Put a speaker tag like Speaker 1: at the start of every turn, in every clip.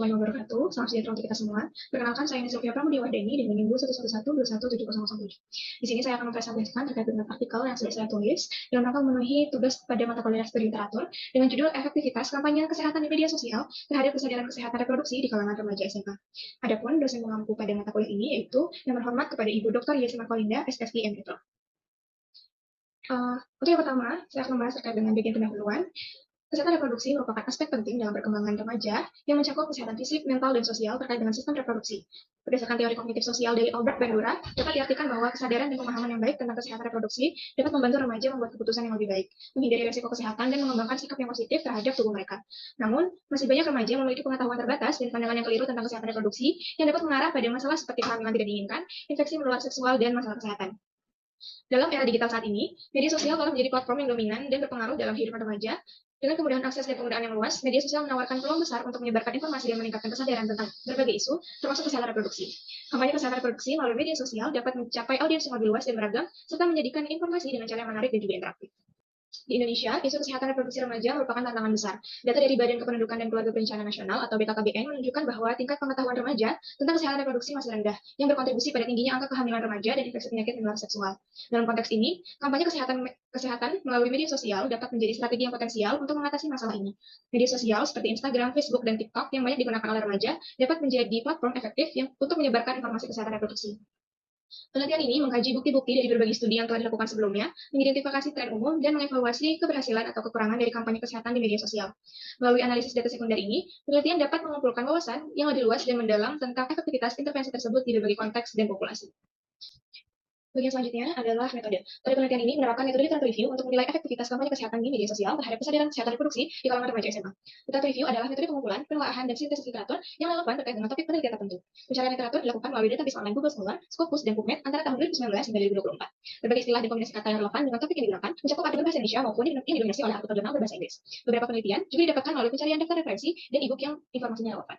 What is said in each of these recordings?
Speaker 1: Warahmatullahi wabarakatuh. Selamat sejahtera untuk kita semua. Perkenalkan, saya Sylvia Pramudiwardeni dengan NIM 111211700. Di sini saya akan mempresentasikan terkait dengan artikel yang sudah saya tulis dalam rangka memenuhi tugas pada mata kuliah studi literatur dengan judul Efektivitas Kampanye Kesehatan di Media Sosial terhadap Kesadaran Kesehatan Reproduksi di kalangan remaja SMA. Adapun dosen pengampu pada mata kuliah ini yaitu yang terhormat kepada Ibu Dr. Yesi Markolinda, SSI MPhil. Untuk yang pertama, saya akan membahas terkait dengan bagian pendahuluan. Kesehatan reproduksi merupakan aspek penting dalam perkembangan remaja yang mencakup kesehatan fisik, mental, dan sosial terkait dengan sistem reproduksi. Berdasarkan teori kognitif sosial dari Albert Bandura, dapat diartikan bahwa kesadaran dan pemahaman yang baik tentang kesehatan reproduksi dapat membantu remaja membuat keputusan yang lebih baik, menghindari risiko kesehatan, dan mengembangkan sikap yang positif terhadap tubuh mereka. Namun, masih banyak remaja memiliki pengetahuan terbatas dan pandangan yang keliru tentang kesehatan reproduksi yang dapat mengarah pada masalah seperti kehamilan tidak diinginkan, infeksi menular seksual, dan masalah kesehatan. Dalam era digital saat ini, media sosial telah menjadi platform yang dominan dan berpengaruh dalam kehidupan remaja. Dengan kemudahan akses dan penggunaan yang luas, media sosial menawarkan peluang besar untuk menyebarkan informasi dan meningkatkan kesadaran tentang berbagai isu, termasuk kesehatan reproduksi. Kampanye kesehatan reproduksi melalui media sosial dapat mencapai audiens yang lebih luas dan beragam, serta menjadikan informasi dengan cara yang menarik dan juga interaktif. Di Indonesia, isu kesehatan reproduksi remaja merupakan tantangan besar. Data dari Badan Kependudukan dan Keluarga Berencana Nasional atau BKKBN menunjukkan bahwa tingkat pengetahuan remaja tentang kesehatan reproduksi masih rendah, yang berkontribusi pada tingginya angka kehamilan remaja dan infeksi penyakit menular seksual. Dalam konteks ini, kampanye kesehatan melalui media sosial dapat menjadi strategi yang potensial untuk mengatasi masalah ini. Media sosial seperti Instagram, Facebook, dan TikTok yang banyak digunakan oleh remaja dapat menjadi platform efektif untuk menyebarkan informasi kesehatan reproduksi. Penelitian ini mengkaji bukti-bukti dari berbagai studi yang telah dilakukan sebelumnya, mengidentifikasi tren umum, dan mengevaluasi keberhasilan atau kekurangan dari kampanye kesehatan di media sosial. Melalui analisis data sekunder ini, penelitian dapat mengumpulkan wawasan yang lebih luas dan mendalam tentang efektivitas intervensi tersebut di berbagai konteks dan populasi. Bagian selanjutnya adalah metode. Pada penelitian ini menerapkan metode literatur review untuk menilai efektivitas kampanye kesehatan di media sosial terhadap kesadaran kesehatan reproduksi di kalangan remaja SMA. Literatur review adalah metode pengumpulan, penelaahan, dan sintesis literatur yang relevan terkait dengan topik penelitian tertentu. Pencarian literatur dilakukan melalui database online Google Scholar, Scopus, dan PubMed antara tahun 2019 hingga 2024. Berbagai istilah dan kombinasi kata yang relevan dengan topik yang digunakan mencakup artikel bahasa Indonesia maupun yang didominasi oleh artikel jurnal berbahasa Inggris. Beberapa penelitian juga didapatkan melalui pencarian daftar referensi dan e-book yang informasinya relevan.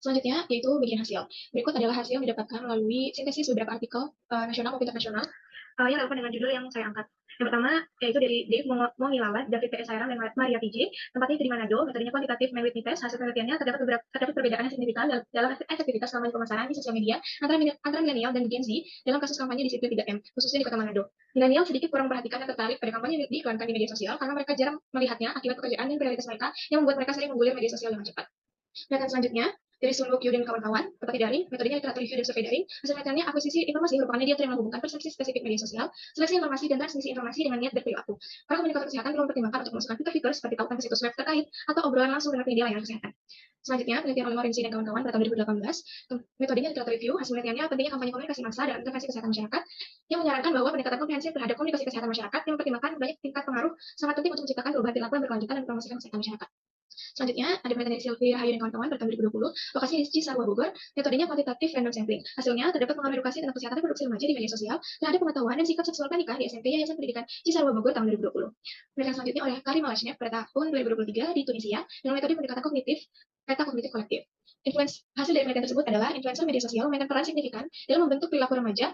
Speaker 1: Selanjutnya, yaitu bagian hasil. Berikut adalah hasil yang didapatkan melalui sintesis beberapa artikel nasional maupun internasional yang relevan dengan judul yang saya angkat. Yang pertama, yaitu dari Dave Mongilalat, David P. Sairang, dan Maria TJ. Tempatnya di Manado, metodenya kuantitatif Mewitney Test. Hasil penelitiannya terdapat perbedaan yang signifikan dalam efektivitas kampanye pemasaran di sosial media antara milenial dan Gen Z dalam kasus kampanye disiplin 3M, khususnya di kota Manado. Milenial sedikit kurang perhatikan dan tertarik pada kampanye yang diiklankan di media sosial karena mereka jarang melihatnya akibat pekerjaan dan prioritas mereka yang membuat mereka sering menggulir media sosial dengan cepat. Data selanjutnya, dari Sunwook Yu dan kawan-kawan, seperti daring, metodenya literatur review dan survei daring, hasil penelitiannya akuisisi informasi merupakan media yang menghubungkan persepsi spesifik media sosial, seleksi informasi dan transmisi informasi dengan niat berperilaku. Para komunikator kesehatan perlu mempertimbangkan untuk memasukkan fitur-fitur seperti tautan ke situs web terkait atau obrolan langsung dengan penyedia layanan kesehatan. Selanjutnya, penelitian oleh Lorenzi dan kawan-kawan pada tahun 2018, metodenya literatur review, hasil penelitiannya pentingnya kampanye komunikasi massa dalam intervensi kesehatan masyarakat, yang menyarankan bahwa pendekatan komprehensif terhadap komunikasi kesehatan masyarakat yang mempertimbangkan banyak tingkat pengaruh sangat penting untuk menciptakan perubahan perilaku yang berkelanjutan dan mempromosikan kesehatan masyarakat. Selanjutnya, ada penelitian dari Sylvia Rahayu dan kawan-kawan pada tahun 2020, lokasinya di Cisarua Bogor, metodenya kuantitatif random sampling. Hasilnya, terdapat pengaruh edukasi tentang kesehatan reproduksi remaja di media sosial terhadap pengetahuan dan sikap seksual pranikah di SMP Yayasan Pendidikan Cisarua Bogor tahun 2020. Penelitian selanjutnya oleh Karim Alashnev pada tahun 2023 di Tunisia dengan metode pendekatan kognitif, peta kognitif kolektif. Hasil dari penelitian tersebut adalah influencer media sosial memainkan peran signifikan dalam membentuk perilaku remaja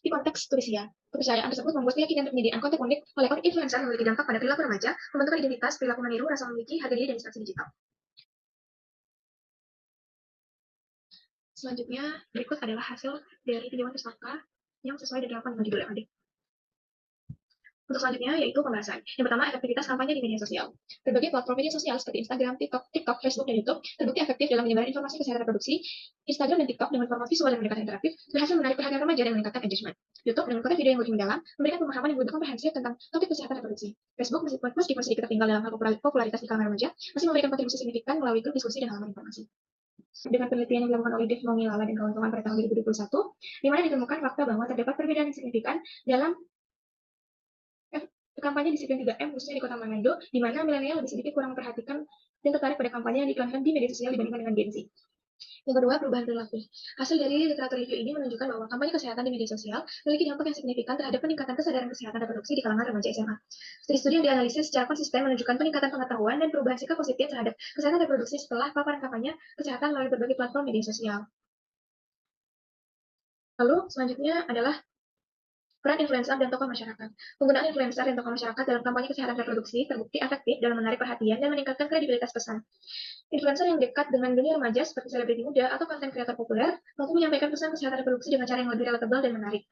Speaker 1: di konteks Tunisia. Kepercayaan tersebut membuat keyakinan penyediaan konten unik oleh influencer memiliki dampak pada perilaku remaja, membentuk identitas, perilaku meniru, rasa memiliki, harga diri, dan distraksi digital. Selanjutnya, berikut adalah hasil dari tinjauan pustaka yang sesuai dengan laporan judul MAD. Untuk selanjutnya, yaitu pembahasan. Yang pertama, efektivitas kampanye di media sosial. Berbagai platform media sosial seperti Instagram, TikTok, Facebook, dan YouTube terbukti efektif dalam menyebarkan informasi kesehatan reproduksi. Instagram dan TikTok dengan format visual dan pendekatan interaktif berhasil menarik perhatian remaja dan meningkatkan engagement. YouTube dengan konten video yang lebih mendalam memberikan pemahaman yang lebih komprehensif tentang topik kesehatan reproduksi. Facebook meskipun sedikit tertinggal dalam hal popularitas di kalangan remaja, masih memberikan kontribusi signifikan melalui grup diskusi dan halaman informasi. Dengan penelitian yang dilakukan oleh Dave Mongilala dan kawan-kawan pada tahun 2021, di mana ditemukan fakta bahwa terdapat perbedaan yang signifikan dalam kampanye disiplin 3M khususnya di kota Manado, di mana milenial lebih sedikit kurang memperhatikan dan tertarik pada kampanye yang diiklankan di media sosial dibandingkan dengan Gen Z. Yang kedua, perubahan perilaku. Hasil dari literatur review ini menunjukkan bahwa kampanye kesehatan di media sosial memiliki dampak yang signifikan terhadap peningkatan kesadaran kesehatan reproduksi di kalangan remaja SMA. Studi-studi yang dianalisis secara konsisten menunjukkan peningkatan pengetahuan dan perubahan sikap positif terhadap kesehatan reproduksi setelah paparan kampanye kesehatan melalui berbagai platform media sosial. Lalu, selanjutnya adalah Peran influencer dan tokoh masyarakat. Penggunaan influencer dan tokoh masyarakat dalam kampanye kesehatan reproduksi terbukti efektif dalam menarik perhatian dan meningkatkan kredibilitas pesan. Influencer yang dekat dengan dunia remaja seperti selebriti muda atau konten kreator populer mampu menyampaikan pesan kesehatan reproduksi dengan cara yang lebih relatable dan menarik.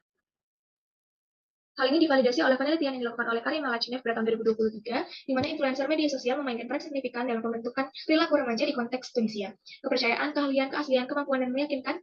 Speaker 1: Hal ini divalidasi oleh penelitian yang dilakukan oleh Karim Malachnev pada tahun 2023, di mana influencer media sosial memainkan peran signifikan dalam pembentukan perilaku remaja di konteks pengisian. Kepercayaan, keahlian, keaslian, kemampuan, dan meyakinkan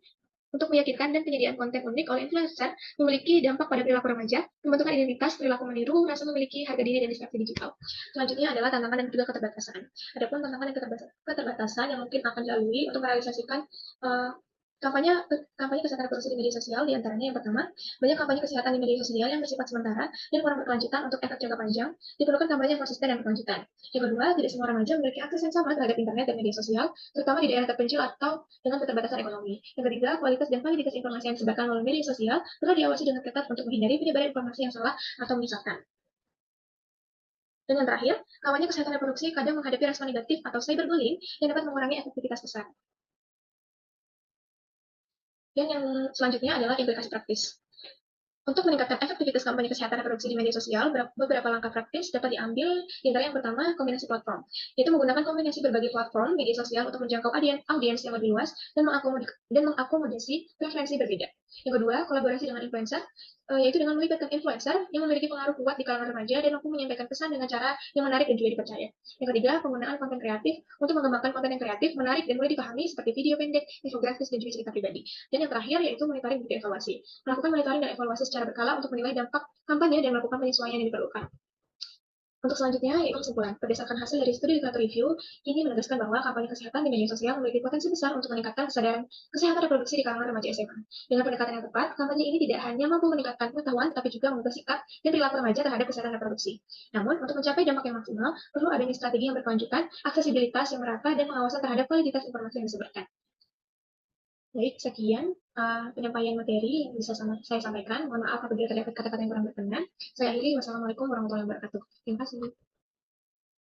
Speaker 1: dan penyediaan konten unik oleh influencer memiliki dampak pada perilaku remaja, pembentukan identitas, perilaku meniru, rasa memiliki harga diri, dan distraksi digital. Selanjutnya adalah tantangan dan juga keterbatasan. Adapun tantangan dan keterbatasan yang mungkin akan dilalui untuk merealisasikan uh, kampanye kampanye kesehatan reproduksi di media sosial, diantaranya yang pertama, banyak kampanye kesehatan di media sosial yang bersifat sementara dan kurang berkelanjutan untuk efek jangka panjang, diperlukan kampanye yang konsisten dan berkelanjutan. Yang kedua, tidak semua remaja memiliki akses yang sama terhadap internet dan media sosial, terutama di daerah terpencil atau dengan keterbatasan ekonomi. Yang ketiga, kualitas dan validitas informasi yang disebarkan melalui media sosial perlu diawasi dengan ketat untuk menghindari penyebaran informasi yang salah atau menyesatkan. Dan yang terakhir, kampanye kesehatan reproduksi kadang menghadapi respon negatif atau cyberbullying yang dapat mengurangi efektivitas pesan. Dan yang selanjutnya adalah implikasi praktis. Untuk meningkatkan efektivitas kampanye kesehatan reproduksi di media sosial, beberapa langkah praktis dapat diambil. Yang yang pertama, kombinasi platform, yaitu menggunakan kombinasi berbagai platform media sosial untuk menjangkau audiens yang lebih luas dan mengakomodasi preferensi berbeda. Yang kedua, kolaborasi dengan influencer, yaitu dengan melibatkan influencer yang memiliki pengaruh kuat di kalangan remaja dan mampu menyampaikan pesan dengan cara yang menarik dan juga dipercaya. Yang ketiga, penggunaan konten kreatif untuk mengembangkan konten yang kreatif, menarik, dan mudah dipahami seperti video pendek, infografis, dan juga cerita pribadi. Dan yang terakhir yaitu monitoring dan evaluasi. Melakukan monitoring dan evaluasi secara berkala untuk menilai dampak kampanye dan melakukan penyesuaian yang diperlukan. Untuk selanjutnya, yaitu kesimpulan. Berdasarkan hasil dari studi literatur review, ini menegaskan bahwa kampanye kesehatan di media sosial memiliki potensi besar untuk meningkatkan kesadaran kesehatan reproduksi di kalangan remaja SMA. Dengan pendekatan yang tepat, kampanye ini tidak hanya mampu meningkatkan pengetahuan, tapi juga mengubah sikap dan perilaku remaja terhadap kesehatan reproduksi. Namun, untuk mencapai dampak yang maksimal, perlu adanya strategi yang berkelanjutan, aksesibilitas yang merata, dan pengawasan terhadap kualitas informasi yang disebarkan. Baik, sekian penyampaian materi yang bisa saya sampaikan. Mohon maaf apabila terdapat kata-kata yang kurang berkenan. Saya akhiri. Wassalamualaikum warahmatullahi wabarakatuh. Terima kasih.